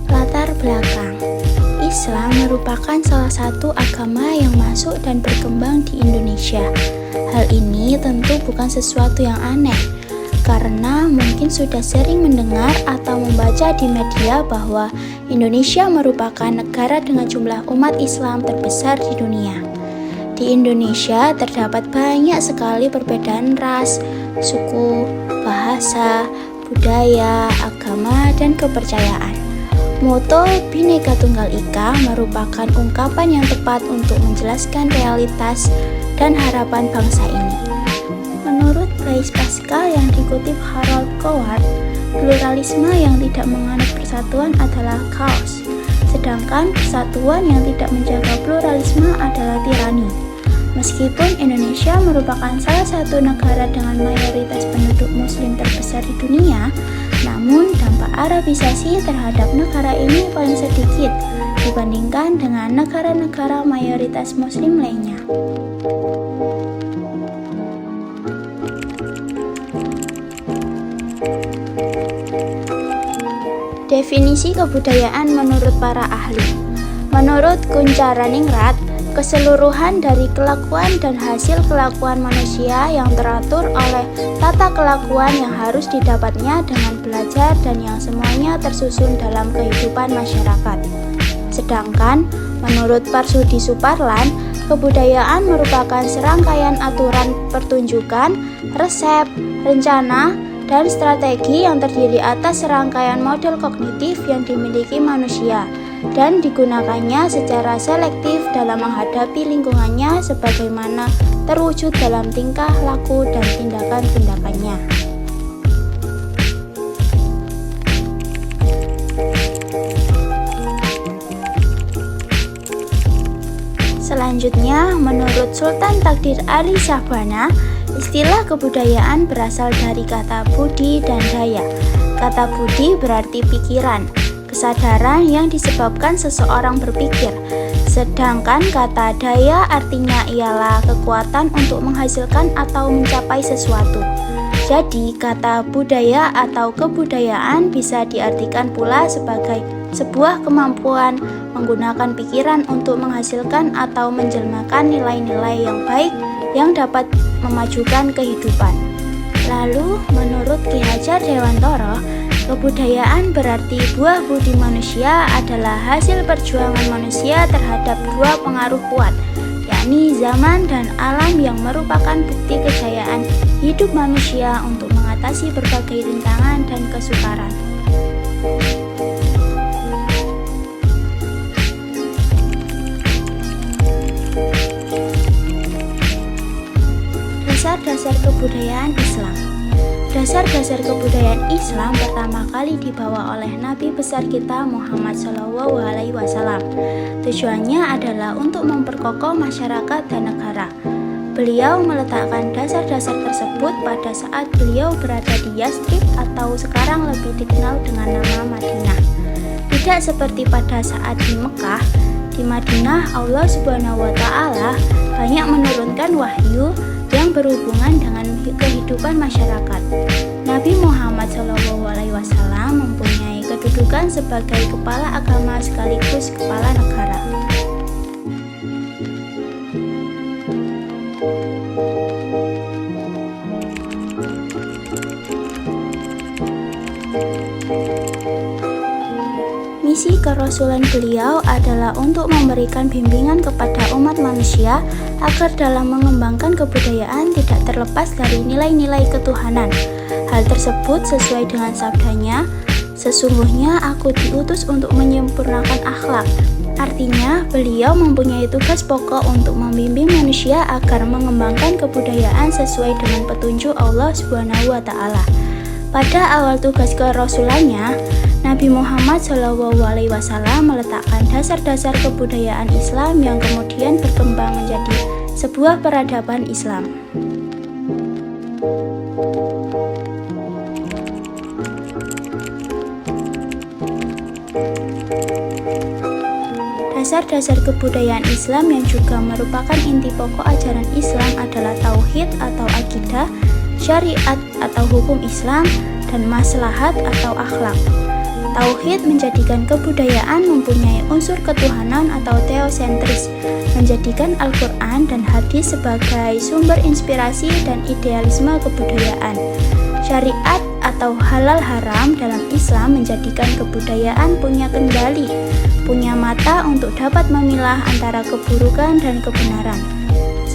Latar belakang. Islam merupakan salah satu agama yang masuk dan berkembang di Indonesia. Hal ini tentu bukan sesuatu yang aneh, karena mungkin sudah sering mendengar atau membaca di media bahwa Indonesia merupakan negara dengan jumlah umat Islam terbesar di dunia. Di Indonesia terdapat banyak sekali perbedaan ras, suku, bahasa, budaya, agama, dan kepercayaan. Moto Bhinneka Tunggal Ika merupakan ungkapan yang tepat untuk menjelaskan realitas dan harapan bangsa ini. Menurut Blaise Pascal yang dikutip Harold Coward, pluralisme yang tidak menganut persatuan adalah chaos, sedangkan persatuan yang tidak menjaga pluralisme adalah tirani. Meskipun Indonesia merupakan salah satu negara dengan mayoritas penduduk muslim terbesar di dunia, namun dampak Arabisasi terhadap negara ini paling sedikit dibandingkan dengan negara-negara mayoritas muslim lainnya. Definisi kebudayaan menurut para ahli. Menurut Kuncharaningrat, keseluruhan dari kelakuan dan hasil kelakuan manusia yang teratur oleh tata kelakuan yang harus didapatnya dengan belajar dan yang semuanya tersusun dalam kehidupan masyarakat. Sedangkan menurut Parsudi Suparlan, kebudayaan merupakan serangkaian aturan pertunjukan, resep, rencana, dan strategi yang terdiri atas serangkaian model kognitif yang dimiliki manusia dan digunakannya secara selektif dalam menghadapi lingkungannya sebagaimana terwujud dalam tingkah laku dan tindakan-tindakannya. Selanjutnya, menurut Sultan Takdir Ali Shahbana, istilah kebudayaan berasal dari kata budi dan daya. Kata budi berarti pikiran, kesadaran yang disebabkan seseorang berpikir, sedangkan kata daya artinya ialah kekuatan untuk menghasilkan atau mencapai sesuatu. Jadi, kata budaya atau kebudayaan bisa diartikan pula sebagai sebuah kemampuan menggunakan pikiran untuk menghasilkan atau menjelmakan nilai-nilai yang baik yang dapat memajukan kehidupan. Lalu, menurut Ki Hajar Dewantara, kebudayaan berarti buah budi manusia adalah hasil perjuangan manusia terhadap dua pengaruh kuat, yakni zaman dan alam yang merupakan bukti kejayaan hidup manusia untuk mengatasi berbagai rintangan dan kesukaran. Dasar-dasar kebudayaan Islam. Dasar-dasar kebudayaan Islam pertama kali dibawa oleh Nabi besar kita Muhammad SAW. Tujuannya adalah untuk memperkokoh masyarakat dan negara. Beliau meletakkan dasar-dasar tersebut pada saat beliau berada di Yathrib atau sekarang lebih dikenal dengan nama Madinah. Tidak seperti pada saat di Mekah, di Madinah Allah SWT banyak menurunkan wahyu yang berhubungan dengan kehidupan masyarakat. Nabi Muhammad SAW mempunyai kedudukan sebagai kepala agama sekaligus kepala negara. Misi kerasulan beliau adalah untuk memberikan bimbingan kepada umat manusia agar dalam mengembangkan kebudayaan tidak terlepas dari nilai-nilai ketuhanan. Hal tersebut sesuai dengan sabdanya, "Sesungguhnya aku diutus untuk menyempurnakan akhlak." Artinya, beliau mempunyai tugas pokok untuk membimbing manusia agar mengembangkan kebudayaan sesuai dengan petunjuk Allah SWT. Pada awal tugas kerasulannya, Nabi Muhammad SAW meletakkan dasar-dasar kebudayaan Islam yang kemudian berkembang menjadi sebuah peradaban Islam. Dasar-dasar kebudayaan Islam yang juga merupakan inti pokok ajaran Islam adalah tauhid atau akidah, syariat atau hukum Islam, dan maslahat atau akhlak. Tauhid menjadikan kebudayaan mempunyai unsur ketuhanan atau teosentris, menjadikan Al-Quran dan hadis sebagai sumber inspirasi dan idealisme kebudayaan. Syariat atau halal haram dalam Islam menjadikan kebudayaan punya kendali, punya mata untuk dapat memilah antara keburukan dan kebenaran.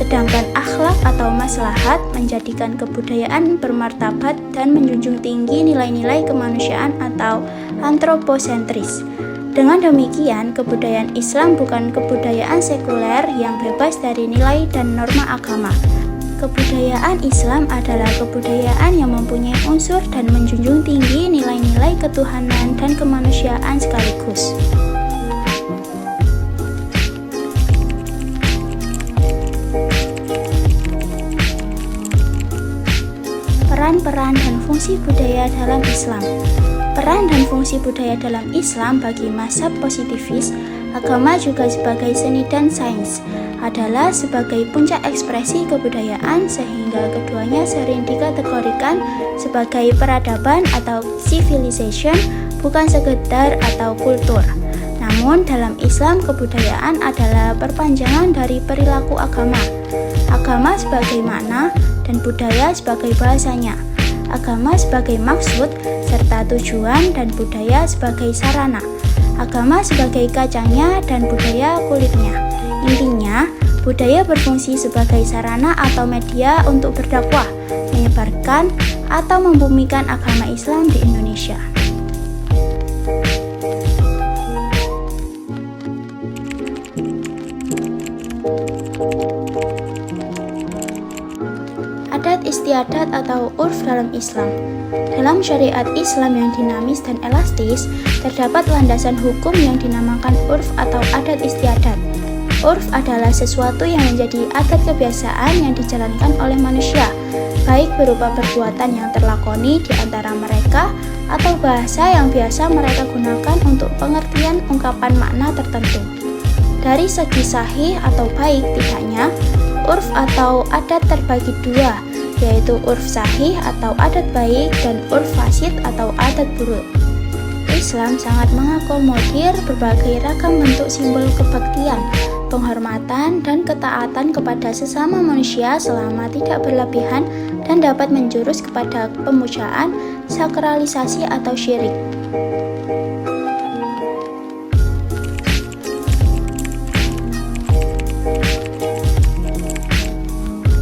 Sedangkan akhlak atau maslahat menjadikan kebudayaan bermartabat dan menjunjung tinggi nilai-nilai kemanusiaan atau antroposentris. Dengan demikian, kebudayaan Islam bukan kebudayaan sekuler yang bebas dari nilai dan norma agama. Kebudayaan Islam adalah kebudayaan yang mempunyai unsur dan menjunjung tinggi nilai-nilai ketuhanan dan kemanusiaan sekaligus. Peran dan fungsi budaya dalam Islam. Peran dan fungsi budaya dalam Islam bagi mazhab positivis, agama juga sebagai seni dan sains, adalah sebagai puncak ekspresi kebudayaan sehingga keduanya sering dikategorikan sebagai peradaban atau civilization, bukan sekedar atau kultur. Namun dalam Islam kebudayaan adalah perpanjangan dari perilaku agama. Agama sebagai makna dan budaya sebagai bahasanya. Agama sebagai maksud serta tujuan dan budaya sebagai sarana. Agama sebagai kacangnya dan budaya kulitnya. Intinya, budaya berfungsi sebagai sarana atau media untuk berdakwah, menyebarkan atau membumikan agama Islam di Indonesia. Adat istiadat atau urf dalam Islam. Dalam syariat Islam yang dinamis dan elastis, terdapat landasan hukum yang dinamakan urf atau adat istiadat. Urf adalah sesuatu yang menjadi adat kebiasaan yang dijalankan oleh manusia, baik berupa perbuatan yang terlakoni di antara mereka atau bahasa yang biasa mereka gunakan untuk pengertian ungkapan makna tertentu. Dari segi sahih atau baik tidaknya, urf atau adat terbagi dua, yaitu urf sahih atau adat baik dan urf fasid atau adat buruk. Islam sangat mengakomodir berbagai ragam bentuk simbol kebaktian, penghormatan, dan ketaatan kepada sesama manusia selama tidak berlebihan dan dapat menjurus kepada pemujaan, sakralisasi, atau syirik.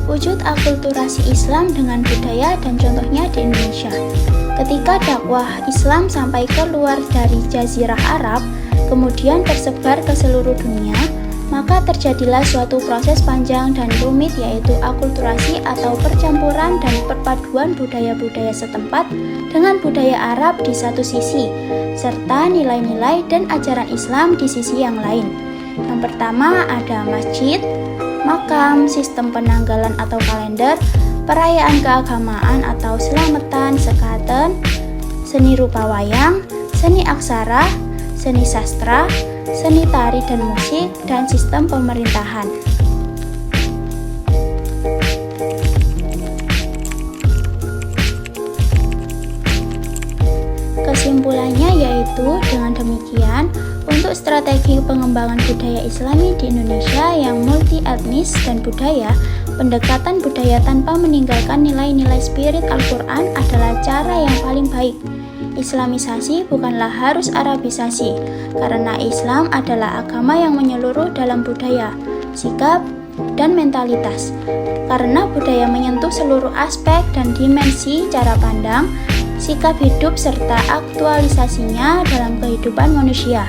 Wujud akulturasi Islam dengan budaya dan contohnya di Indonesia. Ketika dakwah Islam sampai keluar dari Jazirah Arab, kemudian tersebar ke seluruh dunia, maka terjadilah suatu proses panjang dan rumit, yaitu akulturasi atau percampuran dan perpaduan budaya-budaya setempat dengan budaya Arab di satu sisi, serta nilai-nilai dan ajaran Islam di sisi yang lain. Yang pertama ada masjid, makam, sistem penanggalan atau kalender, perayaan keagamaan atau selamatan, sekaten, seni rupa wayang, seni aksara, seni sastra, seni tari dan musik, dan sistem pemerintahan. Kesimpulannya yaitu dengan demikian, untuk strategi pengembangan budaya Islami di Indonesia yang multi etnis dan budaya, pendekatan budaya tanpa meninggalkan nilai-nilai spirit Al-Quran adalah cara yang paling baik. Islamisasi bukanlah harus Arabisasi, karena Islam adalah agama yang menyeluruh dalam budaya, sikap, dan mentalitas. Karena budaya menyentuh seluruh aspek dan dimensi cara pandang, sikap hidup, serta aktualisasinya dalam kehidupan manusia.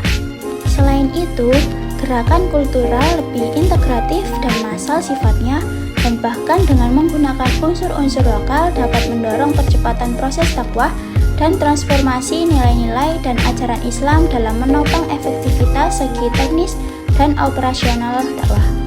Selain itu, Gerakan kultural lebih integratif dan massal sifatnya, dan bahkan dengan menggunakan unsur-unsur lokal dapat mendorong percepatan proses dakwah dan transformasi nilai-nilai dan ajaran Islam dalam menopang efektivitas segi teknis dan operasional dakwah.